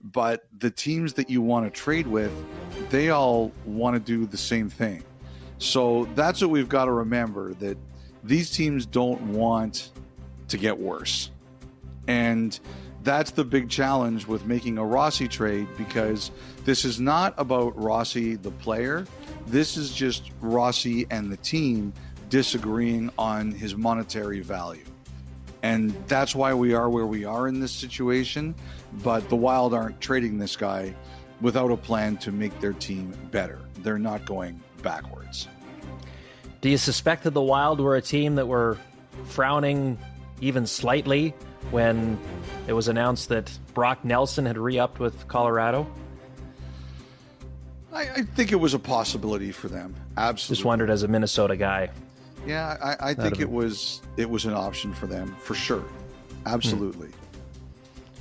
but the teams that you want to trade with, they all want to do the same thing. So that's what we've got to remember, that these teams don't want to get worse. And that's the big challenge with making a Rossi trade, because this is not about Rossi, the player. This is just Rossi and the team disagreeing on his monetary value. And that's why we are where we are in this situation. But the Wild aren't trading this guy without a plan to make their team better. They're not going backwards. Do you suspect that the Wild were a team that were frowning even slightly when it was announced that Brock Nelson had re-upped with Colorado? I think it was a possibility for them. Absolutely. Just wondered, as a Minnesota guy. Yeah, I think it was an option for them, for sure. Absolutely.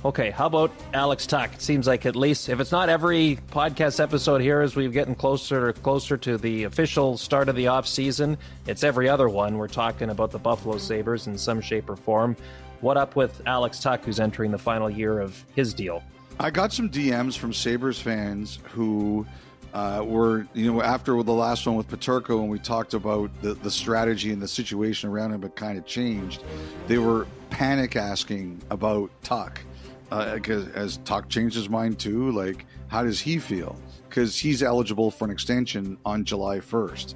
Okay, how about Alex Tuch? It seems like, at least, if it's not every podcast episode here as we're getting closer to the official start of the off-season, it's every other one. We're talking about the Buffalo Sabres in some shape or form. What up with Alex Tuch, who's entering the final year of his deal? I got some DMs from Sabres fans who were, after the last one with Peterka, when we talked about the strategy and the situation around him, but kind of changed. They were panic asking about Tuch. Because as Tuch changed his mind too, like, how does he feel? Because he's eligible for an extension on July 1st.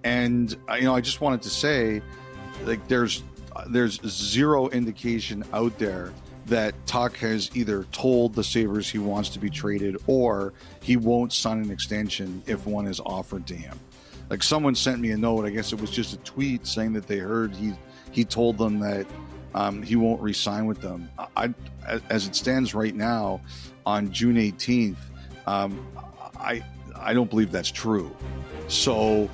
And, I just wanted to say, like, there's zero indication out there that Tuch has either told the Sabres he wants to be traded, or he won't sign an extension if one is offered to him. Like, someone sent me a note, I guess it was just a tweet, saying that they heard he told them that he won't re-sign with them. As it stands right now, on June 18th, I don't believe that's true. So,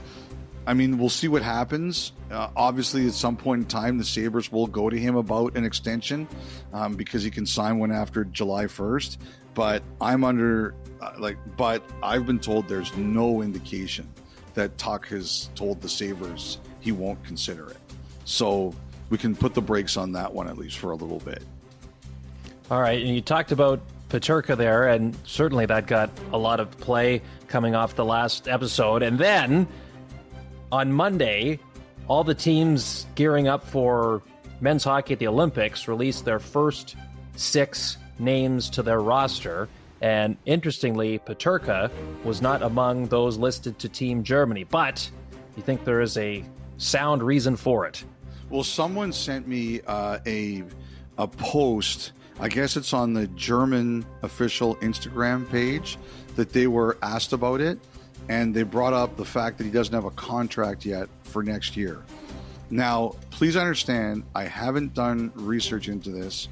we'll see what happens. Obviously, at some point in time, the Sabres will go to him about an extension because he can sign one after July 1st. But but I've been told there's no indication that Tuch has told the Sabres he won't consider it. So we can put the brakes on that one, at least for a little bit. All right, and you talked about Peterka there, and certainly that got a lot of play coming off the last episode. And then on Monday, all the teams gearing up for men's hockey at the Olympics released their first 6 names to their roster. And interestingly, Peterka was not among those listed to Team Germany. But you think there is a sound reason for it? Well, someone sent me a post. I guess it's on the German official Instagram page that they were asked about it. And they brought up the fact that he doesn't have a contract yet for next year. Now, please understand, I haven't done research into this,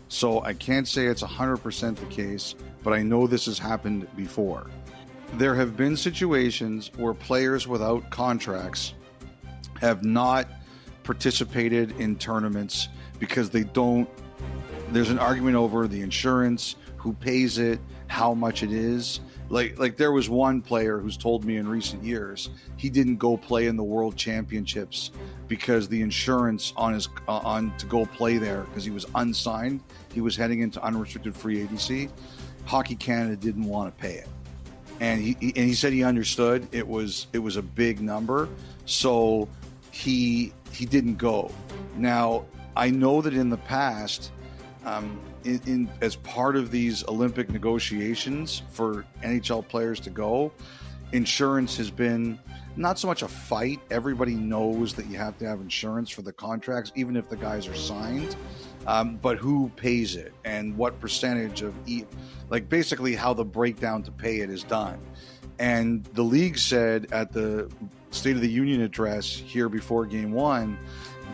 so I can't say it's 100% the case, but I know this has happened before. There have been situations where players without contracts have not participated in tournaments because there's an argument over the insurance, who pays it, how much it is. Like there was one player who's told me in recent years he didn't go play in the World Championships because the insurance on to go play there, because he was unsigned, he was heading into unrestricted free agency. Hockey Canada didn't want to pay it, and he said he understood it was a big number, so he didn't go. Now, I know that in the past, as part of these Olympic negotiations for NHL players to go, insurance has been not so much a fight. Everybody knows that you have to have insurance for the contracts, even if the guys are signed. But who pays it and what percentage of basically how the breakdown to pay it is done. And the league said at the State of the Union address here before Game 1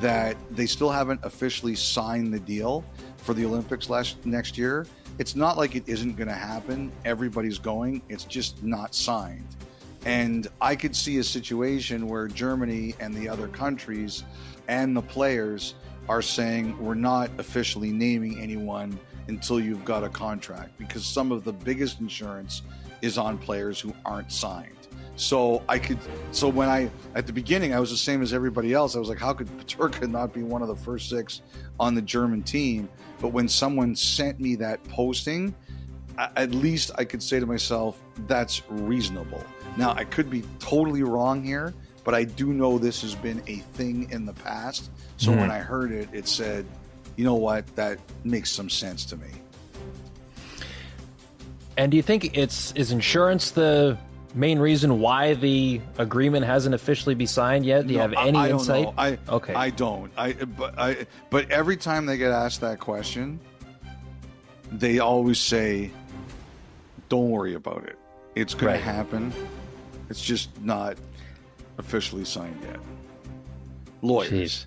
that they still haven't officially signed the deal for the Olympics next year. It's not like it isn't going to happen. Everybody's going. It's just not signed. And I could see a situation where Germany and the other countries and the players are saying, we're not officially naming anyone until you've got a contract, because some of the biggest insurance is on players who aren't signed. So when at the beginning, I was the same as everybody else. I was like, how could Peterka not be one of the first 6 on the German team? But when someone sent me that posting, at least I could say to myself, that's reasonable. Now, I could be totally wrong here, but I do know this has been a thing in the past. So when I heard it, it said, you know what, that makes some sense to me. And do you think is insurance the main reason why the agreement hasn't officially been signed yet? Do you have any insight? Okay. I don't. But every time they get asked that question, they always say, don't worry about it. It's going to happen. It's just not officially signed yet. Lawyers. Jeez.